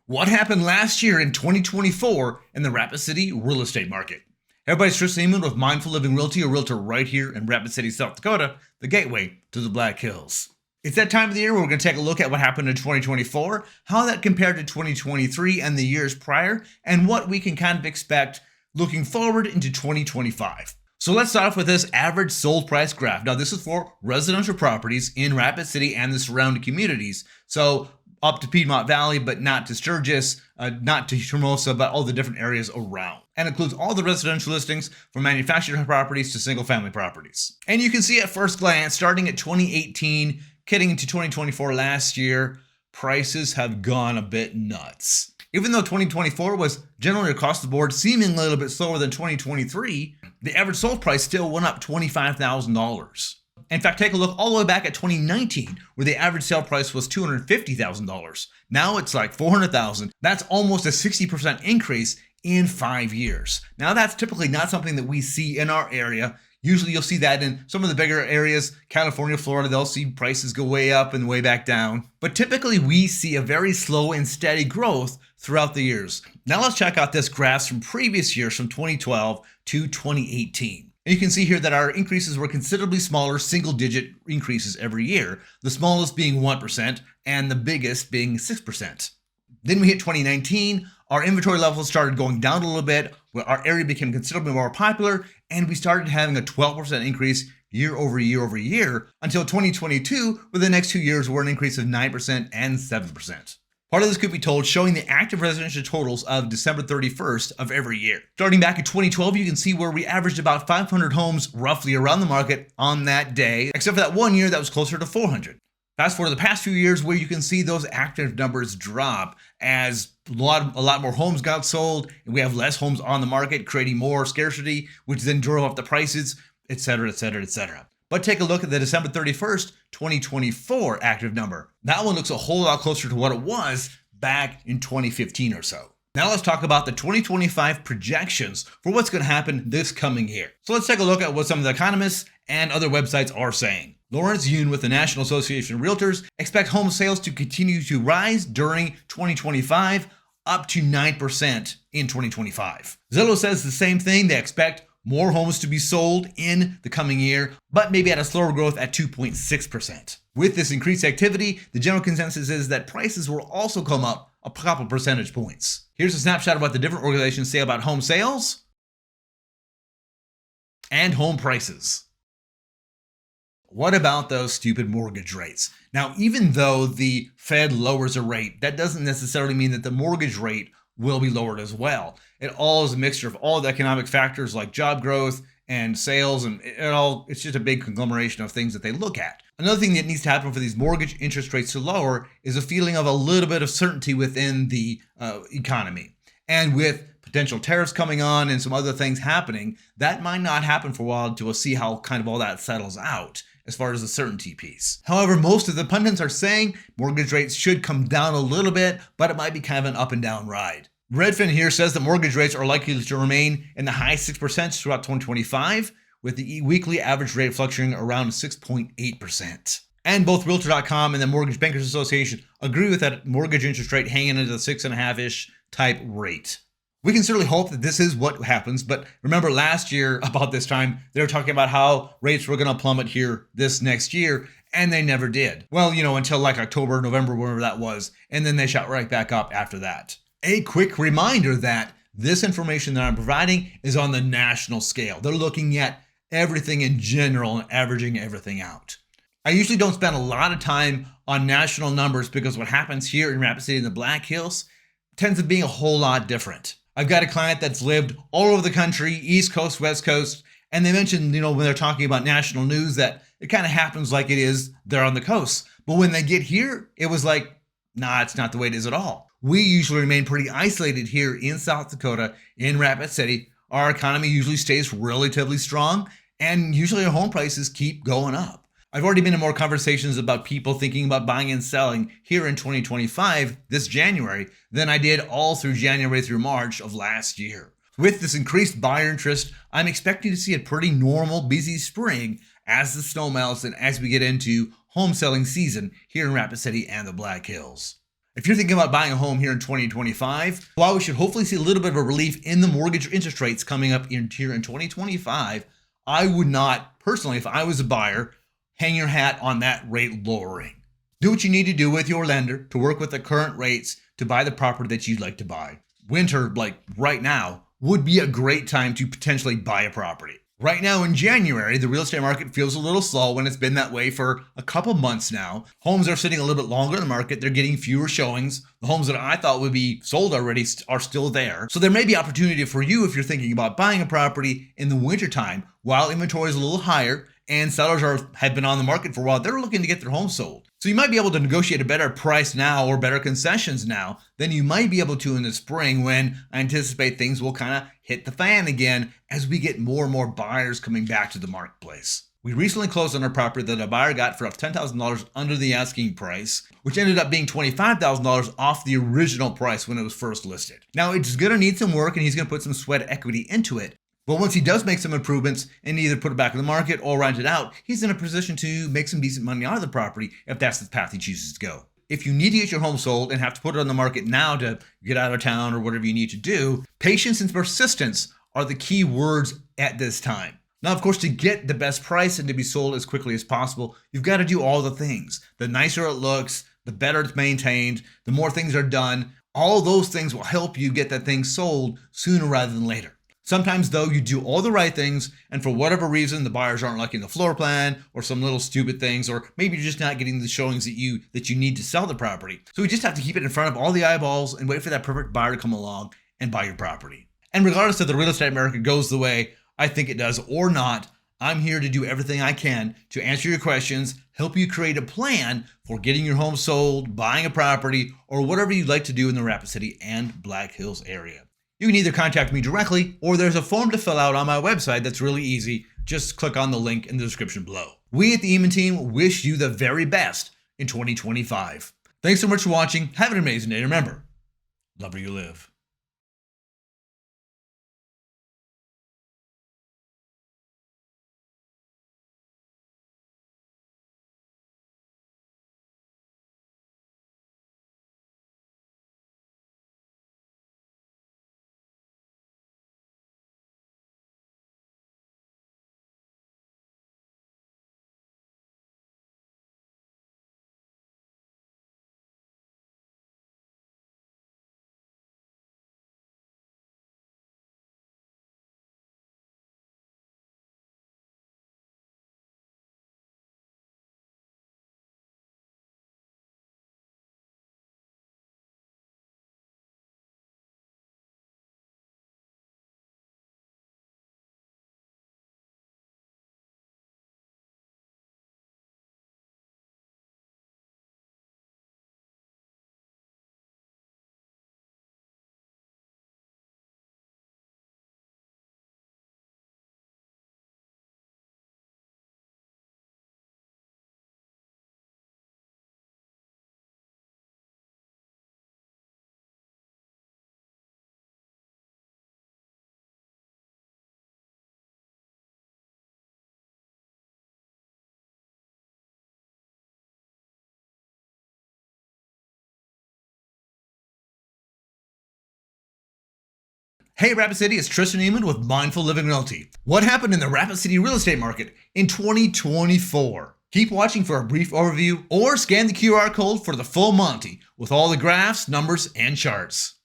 What happened last year in 2024 in the Rapid City real estate market? Hey everybody, it's Tristan Emond with Mindful Living Realty, a realtor right here in Rapid City, South Dakota, the gateway to the Black Hills. It's that time of the year where we're going to take a look at what happened in 2024, how that compared to 2023 and the years prior, and what we can kind of expect looking forward into 2025. So let's start off with this average sold price graph. Now this is for residential properties in Rapid City and the surrounding communities. So up to Piedmont Valley, but not to Sturgis, not to Hermosa, but all the different areas around. And includes all the residential listings from manufactured properties to single family properties. And you can see at first glance, starting at 2018, getting into 2024 last year, prices have gone a bit nuts. Even though 2024 was generally across the board seeming a little bit slower than 2023, the average sold price still went up $25,000. In fact, take a look all the way back at 2019, where the average sale price was $250,000. Now it's like $400,000. That's almost a 60% increase in 5 years. Now that's typically not something that we see in our area. Usually you'll see that in some of the bigger areas, California, Florida, they'll see prices go way up and way back down. But typically we see a very slow and steady growth throughout the years. Now let's check out this graph from previous years from 2012 to 2018. And you can see here that our increases were considerably smaller, single-digit increases every year, the smallest being 1% and the biggest being 6%. Then we hit 2019, our inventory levels started going down a little bit, our area became considerably more popular, and we started having a 12% increase year over year until 2022, where the next 2 years were an increase of 9% and 7%. Part of this could be told showing the active residential totals of December 31st of every year. Starting back in 2012, you can see where we averaged about 500 homes roughly around the market on that day, except for that 1 year that was closer to 400. Fast forward to the past few years where you can see those active numbers drop as a lot more homes got sold, and we have less homes on the market, creating more scarcity, which then drove up the prices, etc., etc., etc. But take a look at the December 31st, 2024 active number. That one looks a whole lot closer to what it was back in 2015 or so. Now let's talk about the 2025 projections for what's going to happen this coming year. So let's take a look at what some of the economists and other websites are saying. Lawrence Yoon with the National Association of Realtors expect home sales to continue to rise during 2025, up to 9% in 2025. Zillow says the same thing. They expect more homes to be sold in the coming year, but maybe at a slower growth at 2.6%. With this increased activity, the general consensus is that prices will also come up a couple percentage points. Here's a snapshot of what the different organizations say about home sales and home prices. What about those stupid mortgage rates? Now, even though the Fed lowers a rate, that doesn't necessarily mean that the mortgage rate will be lowered as well. It all is a mixture of all the economic factors like job growth and sales, and it's just a big conglomeration of things that they look at. Another thing that needs to happen for these mortgage interest rates to lower is a feeling of a little bit of certainty within the economy. And with potential tariffs coming on and some other things happening, that might not happen for a while until we'll see how kind of all that settles out as far as the certainty piece. However, most of the pundits are saying mortgage rates should come down a little bit, but it might be kind of an up and down ride. Redfin here says that mortgage rates are likely to remain in the high 6% throughout 2025, with the weekly average rate fluctuating around 6.8%. And both Realtor.com and the Mortgage Bankers Association agree with that mortgage interest rate hanging into the 6.5-ish type rate. We can certainly hope that this is what happens, but remember last year about this time, they were talking about how rates were going to plummet here this next year, and they never did. Well, until like October, November, wherever that was, and then they shot right back up after that. A quick reminder that this information that I'm providing is on the national scale. They're looking at everything in general and averaging everything out. I usually don't spend a lot of time on national numbers because what happens here in Rapid City in the Black Hills tends to be a whole lot different. I've got a client that's lived all over the country, East Coast, West Coast, and they mentioned, when they're talking about national news that it kind of happens like it is there on the coast. But when they get here, it was like, nah, it's not the way it is at all. We usually remain pretty isolated here in South Dakota, in Rapid City. Our economy usually stays relatively strong, and usually our home prices keep going up. I've already been in more conversations about people thinking about buying and selling here in 2025, this January, than I did all through January through March of last year. With this increased buyer interest, I'm expecting to see a pretty normal, busy spring as the snow melts and as we get into home selling season here in Rapid City and the Black Hills. If you're thinking about buying a home here in 2025, while we should hopefully see a little bit of a relief in the mortgage interest rates coming up here in 2025, I would not, personally, if I was a buyer, hang your hat on that rate lowering. Do what you need to do with your lender to work with the current rates to buy the property that you'd like to buy. Winter, like right now, would be a great time to potentially buy a property. Right now in January, the real estate market feels a little slow when it's been that way for a couple months now. Homes are sitting a little bit longer in the market. They're getting fewer showings. The homes that I thought would be sold already are still there. So there may be opportunity for you if you're thinking about buying a property in the wintertime while inventory is a little higher and sellers have been on the market for a while. They're looking to get their home sold. So you might be able to negotiate a better price now or better concessions now than you might be able to in the spring, when I anticipate things will kind of hit the fan again as we get more and more buyers coming back to the marketplace. We recently closed on a property that a buyer got for $10,000 under the asking price, which ended up being $25,000 off the original price when it was first listed. Now, it's going to need some work and he's going to put some sweat equity into it. But once he does make some improvements and either put it back in the market or rent it out, he's in a position to make some decent money out of the property if that's the path he chooses to go. If you need to get your home sold and have to put it on the market now to get out of town or whatever you need to do, patience and persistence are the key words at this time. Now, of course, to get the best price and to be sold as quickly as possible, you've got to do all the things. The nicer it looks, the better it's maintained, the more things are done. All those things will help you get that thing sold sooner rather than later. Sometimes, though, you do all the right things, and for whatever reason, the buyers aren't liking the floor plan or some little stupid things, or maybe you're just not getting the showings that you need to sell the property. So we just have to keep it in front of all the eyeballs and wait for that perfect buyer to come along and buy your property. And regardless if the real estate market goes the way I think it does or not, I'm here to do everything I can to answer your questions, help you create a plan for getting your home sold, buying a property, or whatever you'd like to do in the Rapid City and Black Hills area. You can either contact me directly, or there's a form to fill out on my website that's really easy. Just click on the link in the description below. We at the Emond Team wish you the very best in 2025. Thanks so much for watching. Have an amazing day. Remember, love where you live. Hey Rapid City, it's Tristan Emond with Mindful Living Realty. What happened in the Rapid City real estate market in 2024? Keep watching for a brief overview or scan the QR code for the full Monty with all the graphs, numbers, and charts.